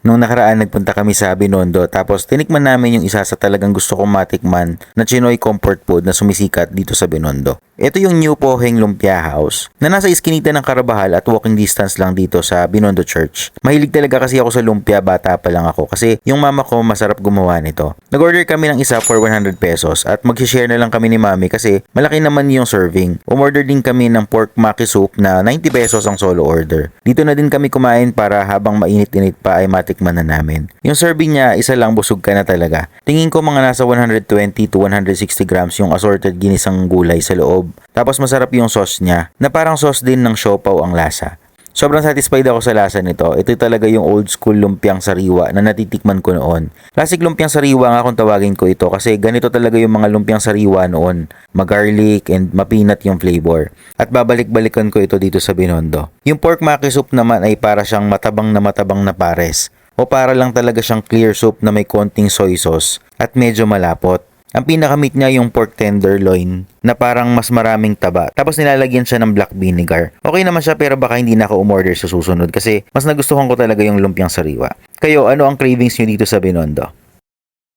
Nung nakaraan nagpunta kami sa Binondo tapos tinikman namin yung isa sa talagang gusto kong matikman na Chinoy comfort food na sumisikat dito sa Binondo. Ito yung New Poheng Lumpia House na nasa iskinita ng Carabajal at walking distance lang dito sa Binondo Church. Mahilig talaga kasi ako sa lumpia, bata pa lang ako kasi yung mama ko masarap gumawa nito. Nag-order kami ng isa for 100 pesos at mag-share na lang kami ni mami kasi malaki naman yung serving. Umorder din kami ng pork maki soup na 90 pesos ang solo order. Dito na din kami kumain para habang mainit-init pa ay matikman na namin. Yung serving niya, isa lang busog ka na talaga. Tingin ko mga nasa 120 to 160 grams yung assorted ginisang gulay sa loob. Tapos masarap yung sauce niya na parang sauce din ng siopaw ang lasa. Sobrang satisfied ako sa lasa nito. Ito talaga yung old school lumpiang sariwa na natitikman ko noon. Classic lumpiang sariwa nga kung tawagin ko ito kasi ganito talaga yung mga lumpiang sariwa noon. Mag-garlic and mapinat yung flavor. At babalik-balikan ko ito dito sa Binondo. Yung pork maki soup naman ay para siyang matabang na pares. O para lang talaga siyang clear soup na may konting soy sauce at medyo malapot. Ang pinakamit niya yung pork tenderloin na parang mas maraming taba. Tapos nilalagyan siya ng black vinegar. Okay naman siya pero baka hindi na ako umorder sa susunod kasi mas nagustuhan ko talaga yung lumpiang sariwa. Kayo, ano ang cravings niyo dito sa Binondo?